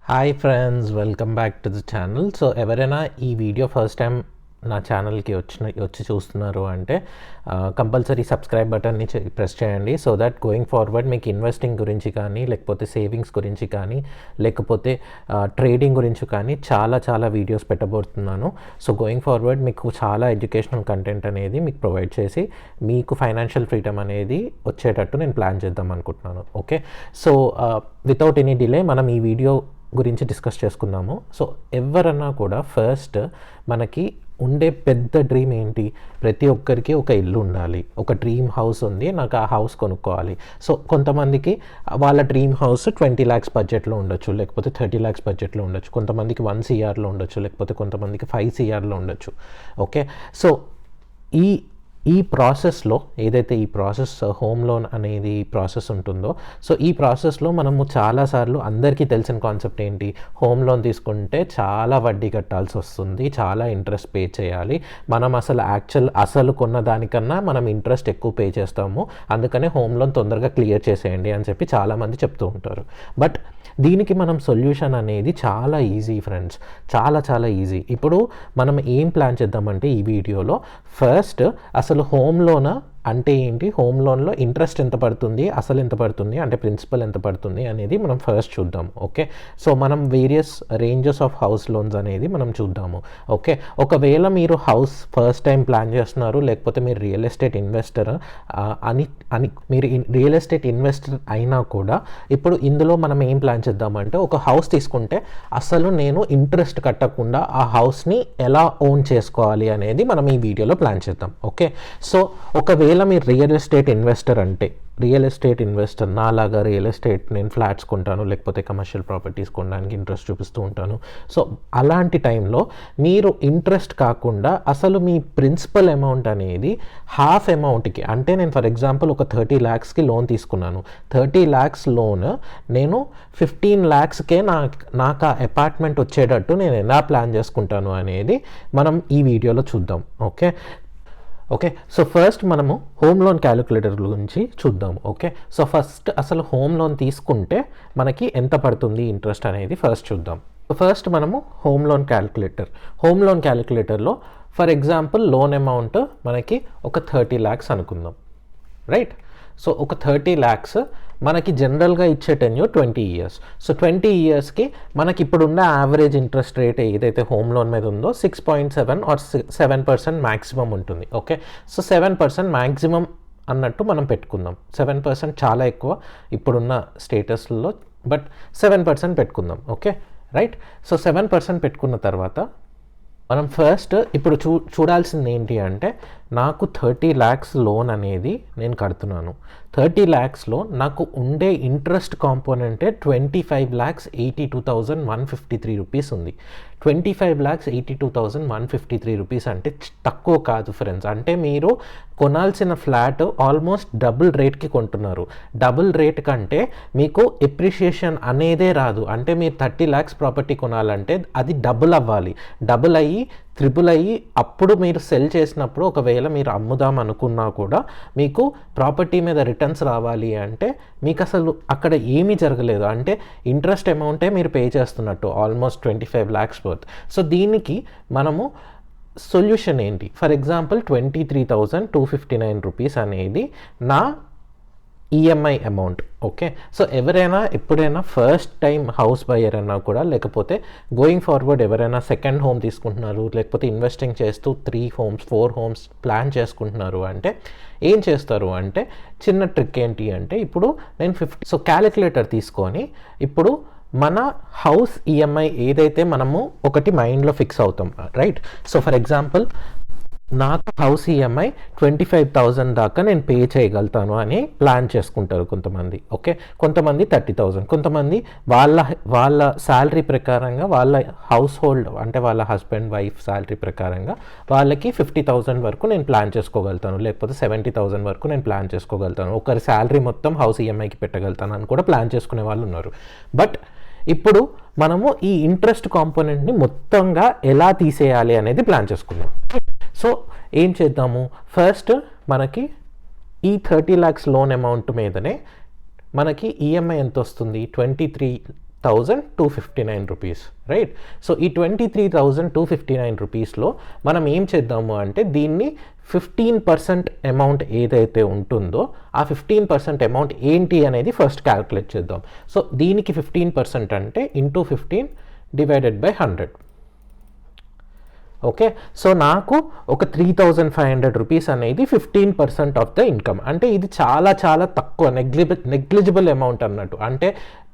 Hi friends, welcome back to the channel. So ఎవరైనా ఈ video first time నా ఛానల్కి వచ్చి చూస్తున్నారు అంటే కంపల్సరీ సబ్స్క్రైబ్ బటన్ని ప్రెస్ చేయండి. సో దట్ గోయింగ్ ఫార్వర్డ్ మీకు ఇన్వెస్టింగ్ గురించి కానీ, లేకపోతే సేవింగ్స్ గురించి కానీ, లేకపోతే ట్రేడింగ్ గురించి కానీ చాలా వీడియోస్ పెట్టబోతున్నాను. సో గోయింగ్ ఫార్వర్డ్ మీకు చాలా ఎడ్యుకేషనల్ కంటెంట్ అనేది మీకు ప్రొవైడ్ చేసి మీకు ఫైనాన్షియల్ ఫ్రీడమ్ అనేది వచ్చేటట్టు నేను ప్లాన్ చేద్దాం అనుకుంటున్నాను. Okay, so without any delay మనం ఈ వీడియో గురించి డిస్కస్ చేసుకుందాము. సో ఎవరన్నా కూడా ఫస్ట్ మనకి ఉండే పెద్ద డ్రీమ్ ఏంటి? ప్రతి ఒక్కరికి ఒక ఇల్లు ఉండాలి, ఒక డ్రీమ్ హౌస్ ఉంది, నాకు ఆ హౌస్ కొనుక్కోవాలి. సో కొంతమందికి వాళ్ళ డ్రీమ్ హౌస్ 20 lakhs బడ్జెట్లో ఉండొచ్చు, లేకపోతే 30 lakhs బడ్జెట్లో ఉండొచ్చు, కొంతమందికి 1 crలో ఉండొచ్చు, లేకపోతే కొంతమందికి 5 crలో ఉండొచ్చు. ఓకే, సో ఈ ప్రాసెస్లో ఏదైతే ఈ ప్రాసెస్ హోమ్ లోన్ అనేది ప్రాసెస్ ఉంటుందో, సో ఈ ప్రాసెస్లో మనము చాలాసార్లు అందరికీ తెలిసిన కాన్సెప్ట్ ఏంటి? హోమ్ లోన్ తీసుకుంటే చాలా వడ్డీ కట్టాల్సి వస్తుంది, చాలా ఇంట్రెస్ట్ పే చేయాలి, మనం అసలు కొన్న దానికన్నా మనం ఇంట్రెస్ట్ ఎక్కువ పే చేస్తాము, అందుకనే హోమ్ లోన్ తొందరగా క్లియర్ చేసేయండి అని చెప్పి చాలామంది చెప్తూ ఉంటారు. బట్ దీనికి మనం సొల్యూషన్ అనేది చాలా ఈజీ ఫ్రెండ్స్, చాలా ఈజీ. ఇప్పుడు మనం ఏం ప్లాన్ చేద్దామంటే ఈ వీడియోలో ఫస్ట్ అసలు హోమ్ లోన్ అంటే ఏంటి, హోమ్ లోన్లో ఇంట్రెస్ట్ ఎంత పడుతుంది, అసలు ఎంత పడుతుంది, అంటే ప్రిన్సిపల్ ఎంత పడుతుంది అనేది మనం ఫస్ట్ చూద్దాం. ఓకే, సో మనం various ranges of house loans అనేది మనం చూద్దాము. ఓకే, ఒకవేళ మీరు హౌస్ ఫస్ట్ టైం ప్లాన్ చేస్తున్నారు, లేకపోతే మీరు రియల్ ఎస్టేట్ ఇన్వెస్టర్ అని మీరు రియల్ ఎస్టేట్ ఇన్వెస్టర్ అయినా కూడా ఇప్పుడు ఇందులో మనం ఏం ప్లాన్ చేద్దామంటే, ఒక హౌస్ తీసుకుంటే అసలు నేను ఇంట్రెస్ట్ కట్టకుండా ఆ హౌస్ని ఎలా ఓన్ చేసుకోవాలి అనేది మనం ఈ వీడియోలో ప్లాన్ చేద్దాం. ఓకే, సో ఒకవేళ మీరు రియల్ ఎస్టేట్ ఇన్వెస్టర్ అంటే, రియల్ ఎస్టేట్ ఇన్వెస్టర్ నాలాగా రియల్ ఎస్టేట్ నేను ఫ్లాట్స్ కొంటాను, లేకపోతే కమర్షియల్ ప్రాపర్టీస్ కొనడానికి ఇంట్రెస్ట్ చూపిస్తూ ఉంటాను. సో అలాంటి టైంలో మీరు ఇంట్రెస్ట్ కాకుండా అసలు మీ ప్రిన్సిపల్ అమౌంట్ అనేది హాఫ్ అమౌంట్కి, అంటే నేను ఫర్ ఎగ్జాంపుల్ ఒక 30 lakhsకి లోన్ తీసుకున్నాను, 30 lakhs లోన్ నేను 15 lakhsకే నాకు ఆ అపార్ట్మెంట్ వచ్చేటట్టు నేను ఎలా ప్లాన్ చేసుకుంటాను అనేది మనం ఈ వీడియోలో చూద్దాం. ఓకే, సో ఫస్ట్ మనము హోమ్ లోన్ క్యాలిక్యులేటర్ గురించి చూద్దాం. ఓకే, సో ఫస్ట్ అసలు హోమ్ లోన్ తీసుకుంటే మనకి ఎంత పడుతుంది ఇంట్రెస్ట్ అనేది ఫస్ట్ చూద్దాం. ఫస్ట్ మనము హోమ్ లోన్ క్యాలిక్యులేటర్లో ఫర్ ఎగ్జాంపుల్ లోన్ అమౌంట్ మనకి ఒక 30 lakhs అనుకుందాం, రైట్? సో ఒక 30 lakhs మనకి జనరల్గా ఇచ్చే టెన్యూర్ 20 years. సో 20 yearsకి మనకి ఇప్పుడున్న యావరేజ్ ఇంట్రెస్ట్ రేట్ ఏదైతే హోమ్ లోన్ మీద ఉందో 6.7 or 7% మ్యాక్సిమం ఉంటుంది. ఓకే, సో 7% మ్యాక్సిమం అన్నట్టు మనం పెట్టుకుందాం. 7% చాలా ఎక్కువ ఇప్పుడున్న స్టేటస్లో, బట్ 7% పెట్టుకుందాం. Okay, right? సో 7% పెట్టుకున్న తర్వాత మనం ఫస్ట్ ఇప్పుడు చూడాల్సింది ఏంటి అంటే, నాకు 30 lakhs లోన్ అనేది నేను కడుతున్నాను. 30 lakhsలో నాకు ఉండే ఇంట్రెస్ట్ కాంపోనెంటే 25,82,153 రూపీస్ ఉంది. 25,82,153 రూపీస్ అంటే తక్కువ కాదు ఫ్రెండ్స్. అంటే మీరు కొనాల్సిన ఫ్లాట్ ఆల్మోస్ట్ డబుల్ రేట్కి కొంటున్నారు. డబుల్ రేట్ కంటే మీకు ఎప్రిషియేషన్ అనేదే రాదు. అంటే మీరు 30 lakhs ప్రాపర్టీ కొనాలంటే అది డబుల్ అవ్వాలి, డబుల్ అయ్యి ట్రిపుల్ అయ్యి అప్పుడు మీరు సెల్ చేసినప్పుడు ఒకవేళ మీరు అమ్ముదాం అనుకున్నా కూడా మీకు ప్రాపర్టీ మీద రిటర్న్స్ రావాలి అంటే మీకు అసలు అక్కడ ఏమీ జరగలేదు, అంటే ఇంట్రెస్ట్ అమౌంటే మీరు పే చేస్తున్నట్టు ఆల్మోస్ట్ 25 lakhs వర్త్. సో దీనికి మనము సొల్యూషన్ ఏంటి? ఫర్ ఎగ్జాంపుల్ 23,259 రూపీస్ అనేది నా ఈఎంఐ అమౌంట్. ఓకే, సో ఎవరైనా ఎప్పుడైనా ఫస్ట్ టైం హౌస్ బయర్ అన్నా కూడా, లేకపోతే గోయింగ్ ఫార్వర్డ్ ఎవరైనా సెకండ్ హోమ్ తీసుకుంటున్నారు, లేకపోతే ఇన్వెస్టింగ్ చేస్తూ 3 homes 4 homes ప్లాన్ చేసుకుంటున్నారు అంటే ఏం చేస్తారు అంటే, చిన్న ట్రిక్ ఏంటి అంటే, ఇప్పుడు నేను 50 సో క్యాలిక్యులేటర్ తీసుకొని ఇప్పుడు మన హౌస్ ఈఎంఐ ఏదైతే మనము ఒకటి మైండ్లో ఫిక్స్ అవుతాం, రైట్? సో ఫర్ ఎగ్జాంపుల్ నాకు హౌస్ ఈఎంఐ 25,000 దాకా నేను పే చేయగలుగుతాను అని ప్లాన్ చేసుకుంటారు కొంతమంది. ఓకే, కొంతమంది 30,000, కొంతమంది వాళ్ళ శాలరీ ప్రకారంగా, వాళ్ళ హౌస్ హోల్డ్ అంటే వాళ్ళ హస్బెండ్ వైఫ్ శాలరీ ప్రకారంగా వాళ్ళకి 50,000 వరకు నేను ప్లాన్ చేసుకోగలుగుతాను, లేకపోతే 70,000 వరకు నేను ప్లాన్ చేసుకోగలుగుతాను, ఒకరి శాలరీ మొత్తం హౌస్ ఈఎంఐకి పెట్టగలుగుతాను అని కూడా ప్లాన్ చేసుకునే వాళ్ళు ఉన్నారు. బట్ ఇప్పుడు మనము ఈ ఇంట్రెస్ట్ కాంపోనెంట్ని మొత్తంగా ఎలా తీసేయాలి అనేది ప్లాన్ చేసుకుందాం. సో ఏం చేద్దాము, ఫస్ట్ మనకి ఈ 30 lakhs లోన్ అమౌంట్ మీదనే మనకి ఈఎంఐ ఎంత వస్తుంది? 23,259 రూపీస్, రైట్. సో ఈ 23,259 రూపీస్లో మనం ఏం చేద్దాము అంటే దీన్ని 15% అమౌంట్ ఏదైతే ఉంటుందో ఆ 15% అమౌంట్ ఏంటి అనేది ఫస్ట్ క్యాల్కులేట్ చేద్దాం. సో దీనికి 15% అంటే into 15 divided by 100. Okay, so నాకు ఒక 3,500 రూపీస్ అనేది 15% ఆఫ్ ద ఇన్కమ్. అంటే ఇది చాలా చాలా తక్కువ, నెగ్లిజిబుల్ అమౌంట్ అన్నట్టు. అంటే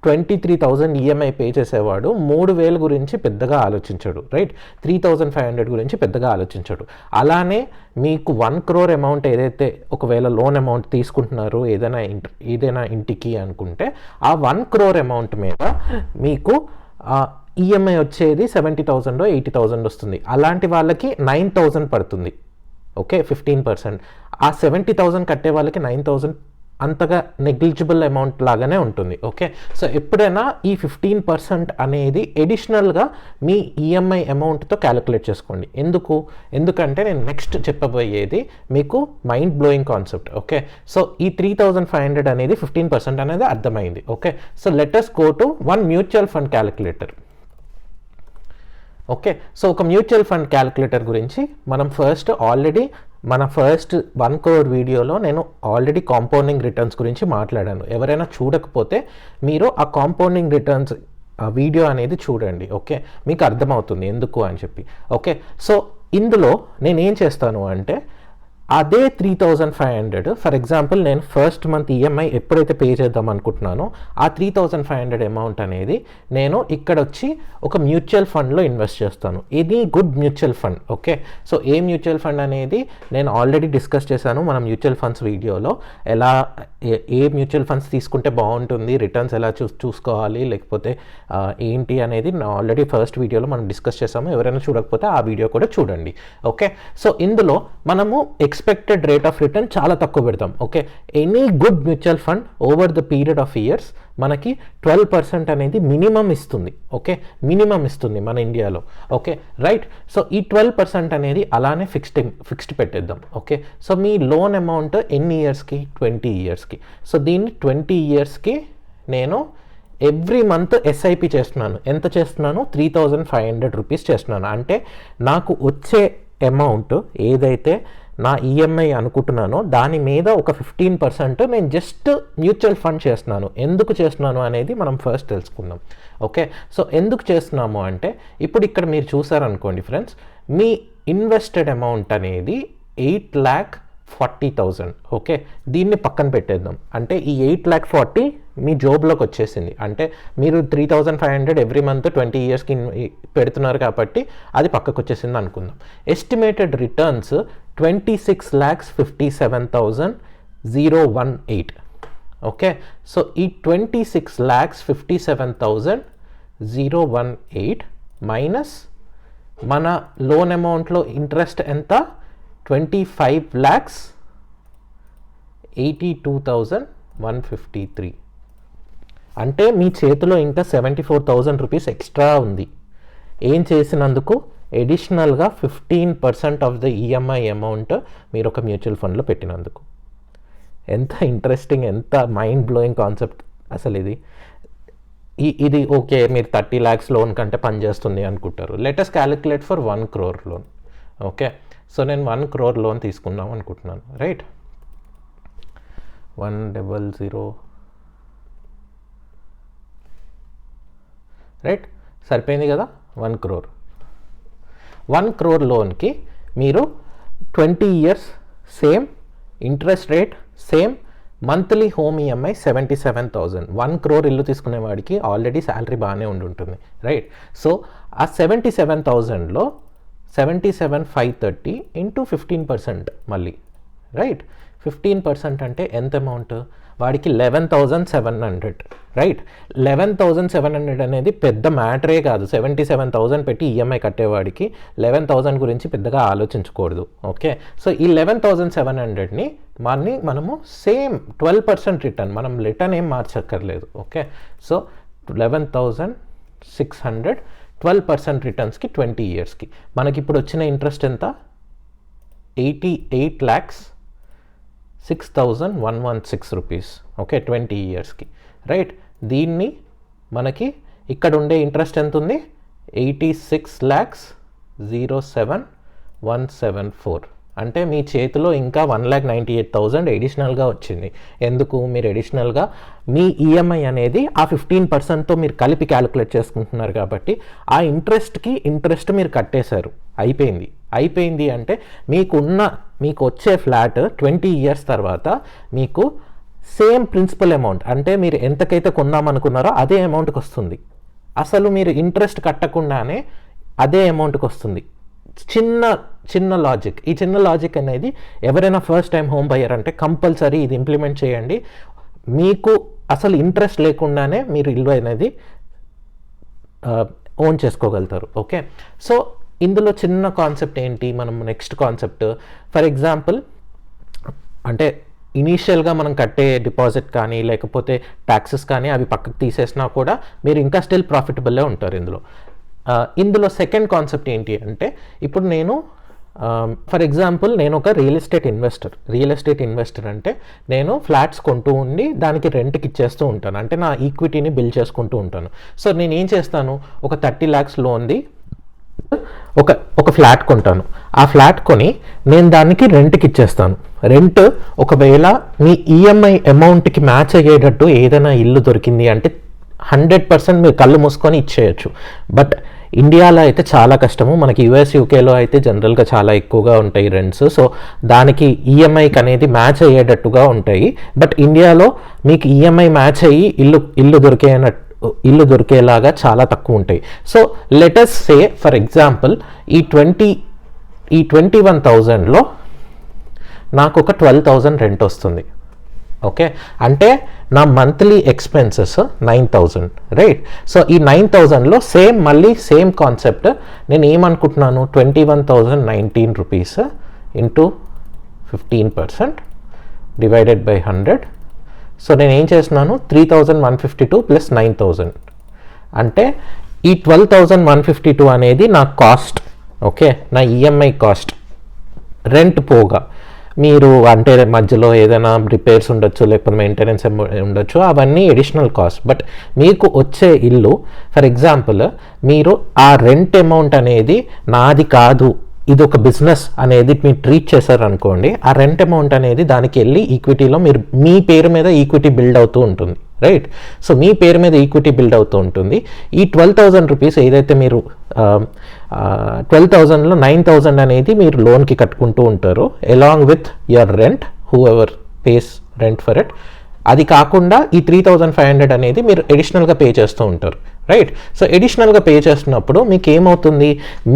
23,000 ఈఎంఐ పే చేసేవాడు 3,000 గురించి పెద్దగా ఆలోచించాడు, రైట్. 3,500 గురించి పెద్దగా ఆలోచించాడు. అలానే మీకు 1 crore అమౌంట్ ఏదైతే ఒకవేళ లోన్ అమౌంట్ తీసుకుంటున్నారు ఏదైనా ఇంటికి అనుకుంటే ఆ 1 crore అమౌంట్ మీద మీకు ఈఎంఐ వచ్చేది 70,000 80,000 వస్తుంది. అలాంటి వాళ్ళకి 9,000 పడుతుంది. ఓకే, 15%. ఆ 70,000 కట్టే వాళ్ళకి 9,000 అంతగా నెగ్లిజిబుల్ అమౌంట్ లాగానే ఉంటుంది. ఓకే, సో ఎప్పుడైనా ఈ 15% అనేది ఎడిషనల్గా మీ ఈఎంఐ అమౌంట్తో క్యాలిక్యులేట్ చేసుకోండి. ఎందుకంటే నేను నెక్స్ట్ చెప్పబోయేది మీకు mind blowing concept. Okay, so ఈ 3,500 అనేది 15% అనేది అర్థమైంది. Okay, so let us go to one mutual fund calculator. Okay, so ఒక మ్యూచువల్ ఫండ్ క్యాలిక్యులేటర్ గురించి మనం మన ఫస్ట్ 1 crore వీడియోలో నేను ఆల్రెడీ కాంపౌండింగ్ రిటర్న్స్ గురించి మాట్లాడాను. ఎవరైనా చూడకపోతే మీరు ఆ కాంపౌండింగ్ రిటర్న్స్ వీడియో అనేది చూడండి. ఓకే, మీకు అర్థమవుతుంది ఎందుకు అని చెప్పి. ఓకే, సో ఇందులో నేను ఏం చేస్తాను అంటే అదే 3,500 ఫర్ ఎగ్జాంపుల్ నేను ఫస్ట్ మంత్ ఈఎంఐ ఎప్పుడైతే పే చేద్దాం అనుకుంటున్నానో ఆ 3,500 అమౌంట్ అనేది నేను ఇక్కడ వచ్చి ఒక మ్యూచువల్ ఫండ్లో ఇన్వెస్ట్ చేస్తాను. ఇది good mutual fund. Okay, so a mutual fund అనేది నేను ఆల్రెడీ డిస్కస్ చేశాను మన మ్యూచువల్ ఫండ్స్ వీడియోలో. ఏ మ్యూచువల్ ఫండ్స్ తీసుకుంటే బాగుంటుంది, రిటర్న్స్ ఎలా చూసుకోవాలి, లేకపోతే ఏంటి అనేది ఆల్రెడీ ఫస్ట్ వీడియోలో మనం డిస్కస్ చేసాము. ఎవరైనా చూడకపోతే ఆ వీడియో కూడా చూడండి. ఓకే, సో ఇందులో మనము ఎక్స్పెక్టెడ్ రేట్ ఆఫ్ రిటర్న్ చాలా తక్కువ పెడతాం. Okay, any good mutual fund over the period of years మనకి 12% అనేది మినిమం ఇస్తుంది. ఓకే, మినిమం ఇస్తుంది మన ఇండియాలో. Okay, right. సో ఈ 12% అనేది అలానే ఫిక్స్డ్ పెట్టేద్దాం. ఓకే, సో మీ లోన్ అమౌంట్ ఎన్ని ఇయర్స్కి? 20 ఇయర్స్కి. సో దీన్ని 20 ఇయర్స్కి నేను ఎవ్రీ మంత్ ఎస్ఐపి చేస్తున్నాను. ఎంత చేస్తున్నాను? 3,500 రూపీస్ చేస్తున్నాను. అంటే నాకు వచ్చే అమౌంట్ ఏదైతే నా ఈఎంఐ అనుకుంటున్నానో దాని మీద ఒక 15% నేను జస్ట్ మ్యూచువల్ ఫండ్ చేస్తున్నాను. ఎందుకు చేస్తున్నాను అనేది మనం ఫస్ట్ తెలుసుకుందాం. ఓకే, సో ఎందుకు చేస్తున్నాము అంటే ఇప్పుడు ఇక్కడ మీరు చూసారనుకోండి ఫ్రెండ్స్, మీ ఇన్వెస్టెడ్ అమౌంట్ అనేది 8,40,000. ఓకే, దీన్ని పక్కన పెట్టేద్దాం. అంటే ఈ 8,40,000 మీ జోబ్లోకి వచ్చేసింది. అంటే మీరు 3,500 ఎవ్రీ మంత్ 20 ఇయర్స్కి పెడుతున్నారు కాబట్టి అది పక్కకు వచ్చేసింది అనుకుందాం. Estimated returns 26,57,018. ఓకే, సో ఈ 26,57,018 మైనస్ మన లోన్ అమౌంట్లో ఇంట్రెస్ట్ ఎంత? 25,82,153. అంటే మీ చేతిలో ఇంకా 74,000 రూపీస్ ఎక్స్ట్రా ఉంది. ఏం చేసినందుకు? ఎడిషనల్గా 15% ఆఫ్ ద ఈఎంఐ అమౌంట్ మీరు ఒక మ్యూచువల్ ఫండ్లో పెట్టినందుకు. ఎంత ఇంట్రెస్టింగ్, ఎంత మైండ్ బ్లోయింగ్ కాన్సెప్ట్ అసలు ఇది. ఓకే, మీరు 30 lakhs లోన్ కంటే పనిచేస్తుంది అనుకుంటారు. Let us calculate for 1 crore loan. Okay, so నేను 1 crore లోన్ తీసుకుందాం అనుకుంటున్నాను, రైట్. 100, రైట్, సరిపోయింది కదా. 1 crore. 1 crore లోన్కి మీరు 20 years same interest rate, same monthly home EMI 77,000. 1 crore ఇల్లు తీసుకునేవాడికి ఆల్రెడీ శాలరీ బాగానే ఉంటుంది, రైట్. సో ఆ 77,000లో 77,530 ఇంటూ 15% మళ్ళీ, రైట్. 15% అంటే ఎంత అమౌంట్? వాడికి 11,700, రైట్. 11,700 అనేది పెద్ద మ్యాటరే కాదు. 77,000 పెట్టి ఈఎంఐ కట్టేవాడికి 11,000 గురించి పెద్దగా ఆలోచించకూడదు. ఓకే, సో ఈ 11,700ని మనము సేమ్ 12% రిటర్న్, మనం రిటర్న్ ఏం మార్చక్కర్లేదు. ఓకే, సో 11,600 12% రిటర్న్స్కి 20 ఇయర్స్కి మనకి ఇప్పుడు వచ్చిన ఇంట్రెస్ట్ ఎంత? 88,06,116 రూపీస్. ఓకే, 20 ఇయర్స్కి, రైట్. దీన్ని మనకి ఇక్కడ ఉండే ఇంట్రెస్ట్ ఎంత ఉంది? 86,07,174. అంటే మీ చేతిలో ఇంకా 1,98,000 ఎడిషనల్గా వచ్చింది. ఎందుకు? మీరు ఎడిషనల్గా మీ ఈఎంఐ అనేది ఆ 15%తో మీరు కలిపి క్యాలిక్యులేట్ చేసుకుంటున్నారు కాబట్టి ఆ ఇంట్రెస్ట్ మీరు కట్టేశారు. అయిపోయింది అంటే మీకు వచ్చే ఫ్లాట్ 20 years తర్వాత మీకు సేమ్ ప్రిన్సిపల్ అమౌంట్, అంటే మీరు ఎంతకైతే కొందామనుకున్నారో అదే అమౌంట్కి వస్తుంది. అసలు మీరు ఇంట్రెస్ట్ కట్టకుండానే అదే అమౌంట్కి వస్తుంది. చిన్న లాజిక్. ఈ చిన్న లాజిక్ అనేది ఎవరైనా ఫస్ట్ టైం హోమ్ బయర్ అంటే కంపల్సరీ ఇది ఇంప్లిమెంట్ చేయండి. మీకు అసలు ఇంట్రెస్ట్ లేకుండానే మీరు ఇల్లు అనేది ఓన్ చేసుకోగలుగుతారు. ఓకే, సో ఇందులో చిన్న కాన్సెప్ట్ ఏంటి? మనం నెక్స్ట్ కాన్సెప్ట్, ఫర్ ఎగ్జాంపుల్ అంటే ఇనీషియల్గా మనం కట్టే డిపాజిట్ కానీ లేకపోతే ట్యాక్సెస్ కానీ అవి పక్కకు తీసేసినా కూడా మీరు ఇంకా స్టిల్ ప్రాఫిటబుల్లే ఉంటారు. ఇందులో సెకండ్ కాన్సెప్ట్ ఏంటి అంటే, ఇప్పుడు నేను ఫర్ ఎగ్జాంపుల్ నేను ఒక రియల్ ఎస్టేట్ ఇన్వెస్టర్ అంటే నేను ఫ్లాట్స్ కొంటూ ఉండి దానికి రెంట్కి ఇచ్చేస్తూ ఉంటాను, అంటే నా ఈక్విటీని బిల్డ్ చేసుకుంటూ ఉంటాను. సో నేను ఏం చేస్తాను, ఒక 30 lakhs లోన్ది ఒక ఫ్లాట్ కొంటాను. ఆ ఫ్లాట్ కొని నేను దానికి రెంట్కి ఇచ్చేస్తాను. రెంట్ ఒకవేళ మీ ఈఎంఐ అమౌంట్కి మ్యాచ్ అయ్యేటట్టు ఏదైనా ఇల్లు దొరికింది అంటే 100% మీరు కళ్ళు మూసుకొని ఇచ్చేయచ్చు. బట్ ఇండియాలో అయితే చాలా కష్టము. మనకి యూఎస్ యూకేలో అయితే జనరల్గా చాలా ఎక్కువగా ఉంటాయి రెంట్స్. సో దానికి ఈఎంఐకి అనేది మ్యాచ్ అయ్యేటట్టుగా ఉంటాయి. బట్ ఇండియాలో మీకు ఈఎంఐ మ్యాచ్ అయ్యి ఇల్లు దొరికేలాగా చాలా తక్కువ ఉంటాయి. So let's say for example ఈ 21,000లో నాకు ఒక 12,000 రెంట్ వస్తుంది. ఓకే, అంటే నా మంత్లీ ఎక్స్పెన్సెస్ 9,000, రైట్? సో ఈ 9,000లో మళ్ళీ సేమ్ కాన్సెప్ట్. నేను ఏమనుకుంటున్నాను, 21,019 rupees into 15% divided by 100. So నేను ఏం చేస్తున్నాను, 3,152 ప్లస్ 9,000 అంటే ఈ 12,152 అనేది నా కాస్ట్. ఓకే, నా ఈఎంఐ కాస్ట్, రెంట్ పోగా. మీరు అంటే మధ్యలో ఏదైనా రిపేర్స్ ఉండొచ్చు, లేకపోతే మెయింటెనెన్స్ ఉండొచ్చు, అవన్నీ ఎడిషనల్ కాస్ట్. బట్ మీకు వచ్చే ఇల్లు ఫర్ ఎగ్జాంపుల్ మీరు ఆ రెంట్ అమౌంట్ అనేది నాది కాదు, ఇది ఒక బిజినెస్ అనేది మీరు ట్రీట్ చేశారనుకోండి, ఆ రెంట్ అమౌంట్ అనేది దానికి వెళ్ళి ఈక్విటీలో మీ పేరు మీద ఈక్విటీ బిల్డ్ అవుతూ ఉంటుంది, రైట్? సో మీ పేరు మీద ఈక్విటీ బిల్డ్ అవుతూ ఉంటుంది. ఈ 12,000 rupees ఏదైతే మీరు 12,000లో 9,000 అనేది మీరు లోన్కి కట్టుకుంటూ ఉంటారు along with your rent, whoever pays rent for it. అది కాకుండా ఈ 3,500 అనేది మీరు ఎడిషనల్గా పే చేస్తూ ఉంటారు, రైట్? సో ఎడిషనల్గా పే చేస్తున్నప్పుడు మీకు ఏమవుతుంది,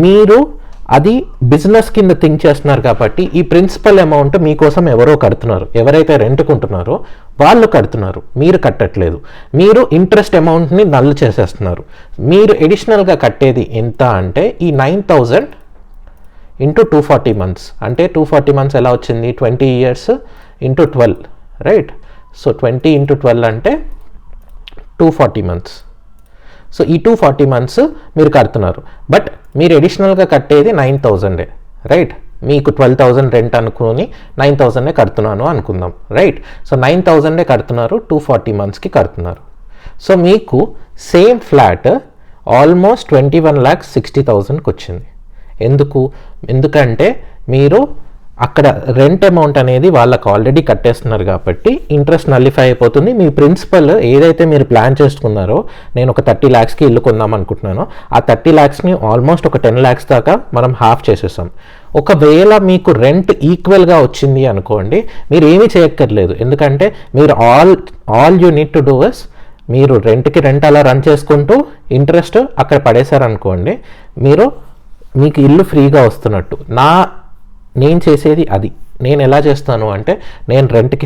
మీరు అది బిజినెస్ కింద థింక్ చేస్తున్నారు కాబట్టి ఈ ప్రిన్సిపల్ అమౌంట్ మీకోసం ఎవరో కడుతున్నారు. ఎవరైతే రెంట్ కొంటున్నారో వాళ్ళు కడుతున్నారు, మీరు కట్టట్లేదు. మీరు ఇంట్రెస్ట్ అమౌంట్ని నల్ చేసేస్తున్నారు. మీరు ఎడిషనల్గా కట్టేది ఎంత అంటే ఈ 9,000 ఇంటూ 240 months. అంటే 240 months ఎలా వచ్చింది, 20 years into 12, right? So 20 into 12 అంటే 240 months. సో ఈ 240 months మీరు కడుతున్నారు. బట్ మీరు ఎడిషనల్గా కట్టేది 9,000, రైట్? మీకు 12,000 రెంట్ అనుకుని 9,000 కడుతున్నాను అనుకుందాం, రైట్? సో 9,000 కడుతున్నారు, 240 monthsకి కడుతున్నారు. సో మీకు సేమ్ ఫ్లాట్ ఆల్మోస్ట్ 21,60,000కి వచ్చింది. ఎందుకంటే మీరు అక్కడ రెంట్ అమౌంట్ అనేది వాళ్ళకి ఆల్రెడీ కట్టేస్తున్నారు కాబట్టి ఇంట్రెస్ట్ నల్లిఫై అయిపోతుంది. మీ ప్రిన్సిపల్ ఏదైతే మీరు ప్లాన్ చేసుకున్నారో, నేను ఒక 30 lakhsకి ఇల్లు కొందాం అనుకుంటున్నానో, ఆ 30 lakhsని ఆల్మోస్ట్ ఒక 10 lakhs దాకా మనం హాఫ్ చేసేసాం. ఒకవేళ మీకు రెంట్ ఈక్వల్గా వచ్చింది అనుకోండి, మీరు ఏమీ చేయక్కర్లేదు. ఎందుకంటే మీరు all you need to do is, మీరు రెంట్ అలా రన్ చేసుకుంటూ ఇంట్రెస్ట్ అక్కడ పడేశారనుకోండి, మీకు ఇల్లు ఫ్రీగా వస్తున్నట్టు. నేను చేసేది అది. నేను ఎలా చేస్తాను అంటే, నేను రెంట్కి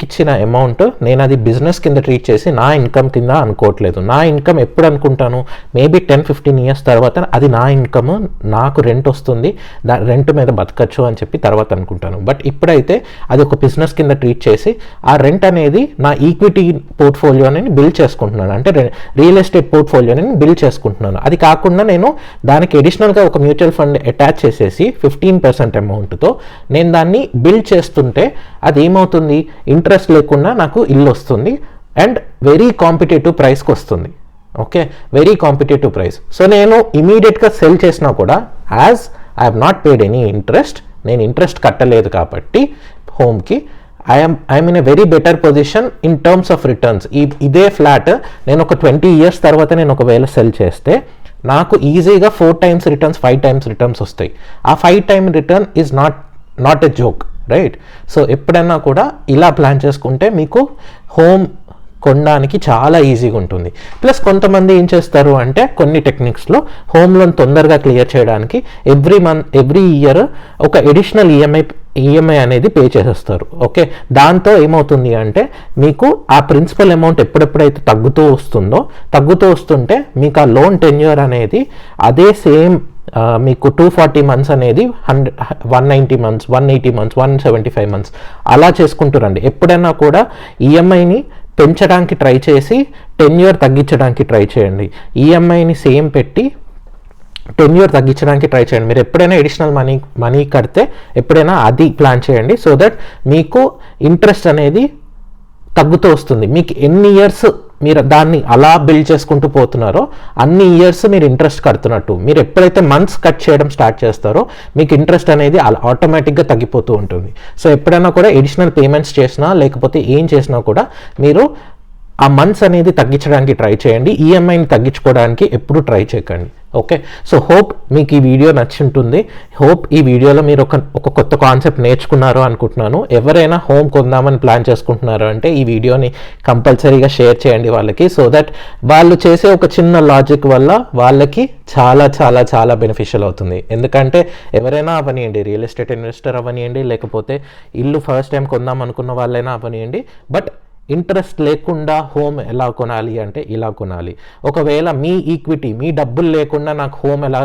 ఇచ్చిన అమౌంట్ నేను అది బిజినెస్ కింద ట్రీట్ చేసి నా ఇన్కమ్ కింద అనుకోవట్లేదు. నా ఇన్కమ్ ఎప్పుడు అనుకుంటాను, మేబీ 10-15 years తర్వాత అది నా ఇన్కమ్, నాకు రెంట్ వస్తుంది, రెంట్ మీద బతకచ్చు అని చెప్పి తర్వాత అనుకుంటాను. బట్ ఇప్పుడైతే అది ఒక బిజినెస్ కింద ట్రీట్ చేసి ఆ రెంట్ అనేది నా ఈక్విటీ పోర్ట్ఫోలియోని బిల్డ్ చేసుకుంటున్నాను, అంటే రియల్ ఎస్టేట్ పోర్ట్ఫోలియోని బిల్డ్ చేసుకుంటున్నాను. అది కాకుండా నేను దానికి అడిషనల్గా ఒక మ్యూచువల్ ఫండ్ అటాచ్ చేసేసి 15% అమౌంట్తో నేను దాన్ని బిల్డ్ చేస్తుంటే అది ఏమవుతుంది, ఇంట్రెస్ట్ లేకుండా నాకు ఇల్లు వస్తుంది అండ్ వెరీ కాంపిటేటివ్ ప్రైస్కి వస్తుంది, okay, very competitive price. So నేను ఇమీడియట్గా సెల్ చేసినా కూడా as I have not paid any interest, నేను ఇంట్రెస్ట్ కట్టలేదు కాబట్టి హోమ్కి, I'm in a very better position in terms of returns. ఇదే ఫ్లాట్ నేను ఒక 20 years తర్వాత నేను ఒకవేళ సెల్ చేస్తే నాకు ఈజీగా 4 times రిటర్న్స్, 5 times రిటర్న్స్ వస్తాయి. ఆ 5 times return is not a joke, right? So ఎప్పుడైనా కూడా ఇలా ప్లాన్ చేసుకుంటే మీకు హోమ్ కొనడానికి చాలా ఈజీగా ఉంటుంది. ప్లస్ కొంతమంది ఏం చేస్తారు అంటే కొన్ని టెక్నిక్స్లో హోమ్ లోన్ తొందరగా క్లియర్ చేయడానికి ఎవ్రీ ఇయర్ ఒక ఎడిషనల్ ఈఎంఐ అనేది పే చేసేస్తారు. ఓకే, దాంతో ఏమవుతుంది అంటే మీకు ఆ ప్రిన్సిపల్ అమౌంట్ ఎప్పుడెప్పుడైతే తగ్గుతూ వస్తుంటే మీకు ఆ లోన్ టెన్యూర్ అనేది అదే సేమ్ మీకు 240 months అనేది 190 months, 180 months, 175 months అలా చేసుకుంటూ రండి. ఎప్పుడైనా కూడా ఈఎంఐని పెంచడానికి ట్రై చేసి టెన్యూర్ తగ్గించడానికి ట్రై చేయండి. ఈఎంఐని సేమ్ పెట్టి టెన్యూర్ తగ్గించడానికి ట్రై చేయండి. మీరు ఎప్పుడైనా ఎడిషనల్ మనీ కడితే ఎప్పుడైనా అది ప్లాన్ చేయండి, సో దట్ మీకు ఇంట్రెస్ట్ అనేది తగ్గుతూ వస్తుంది. మీకు ఎన్ని ఇయర్స్ మీరు దాన్ని అలా బిల్డ్ చేసుకుంటూ పోతున్నారో అన్ని ఇయర్స్ మీరు ఇంట్రెస్ట్ కడుతున్నట్టు. మీరు ఎప్పుడైతే మంత్స్ కట్ చేయడం స్టార్ట్ చేస్తారో మీకు ఇంట్రెస్ట్ అనేది అలా ఆటోమేటిక్గా తగ్గిపోతూ ఉంటుంది. సో ఎప్పుడైనా కూడా ఎడిషనల్ పేమెంట్స్ చేసినా లేకపోతే ఏం చేసినా కూడా మీరు ఆ మంత్స్ అనేది తగ్గించడానికి ట్రై చేయండి. ఈఎంఐని తగ్గించుకోవడానికి ఎప్పుడు ట్రై చేయకండి. ఓకే, సో హోప్ మీకు ఈ వీడియో నచ్చుంటుంది. హోప్ ఈ వీడియోలో మీరు ఒక కొత్త కాన్సెప్ట్ నేర్చుకున్నారు అనుకుంటున్నాను. ఎవరైనా హోమ్ కొందామని ప్లాన్ చేసుకుంటున్నారు అంటే ఈ వీడియోని కంపల్సరీగా షేర్ చేయండి వాళ్ళకి, సో దట్ వాళ్ళు చేసే ఒక చిన్న లాజిక్ వల్ల వాళ్ళకి చాలా చాలా చాలా బెనిఫిషియల్ అవుతుంది. ఎందుకంటే ఎవరైనా అవనియండి, రియల్ ఎస్టేట్ ఇన్వెస్టర్ అవనియండి, లేకపోతే ఇల్లు ఫస్ట్ టైం కొందాం అనుకున్న వాళ్ళైనా అవనియండి, బట్ ఇంట్రెస్ట్ లేకుండా హోమ్ ఎలా కొనాలి అంటే ఇలా కొనాలి. ఒకవేళ మీ ఈక్విటీ, మీ డబ్బులు లేకుండా నాకు హోమ్ ఎలా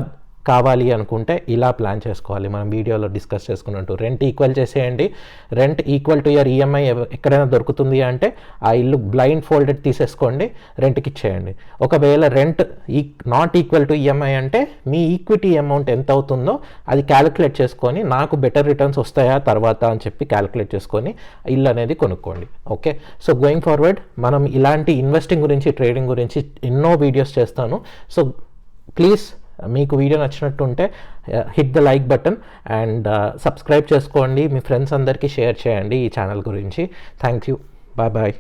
కావాలి అనుకుంటే ఇలా ప్లాన్ చేసుకోవాలి. మనం వీడియోలో డిస్కస్ చేసుకున్నట్టు రెంట్ ఈక్వల్ చేసేయండి. Rent equal to your EMI ఎక్కడైనా దొరుకుతుంది అంటే ఆ ఇల్లు బ్లైండ్ ఫోల్డెడ్ తీసేసుకోండి, రెంట్కి ఇచ్చేయండి. ఒకవేళ rent not equal to EMI అంటే మీ ఈక్విటీ అమౌంట్ ఎంత అవుతుందో అది క్యాలిక్యులేట్ చేసుకొని నాకు బెటర్ రిటర్న్స్ వస్తాయా తర్వాత అని చెప్పి క్యాలిక్యులేట్ చేసుకొని ఇల్లు అనేది కొనుక్కోండి. ఓకే, సో గోయింగ్ ఫార్వర్డ్ మనం ఇలాంటి ఇన్వెస్టింగ్ గురించి, ట్రేడింగ్ గురించి ఎన్నో వీడియోస్ చేస్తాను. సో ప్లీజ్ మీకు వీడియో నచ్చినట్టుంటే hit the like button and subscribe చేసుకోండి. మీ ఫ్రెండ్స్ అందరికీ షేర్ చేయండి ఈ ఛానల్ గురించి. Thank you, bye bye.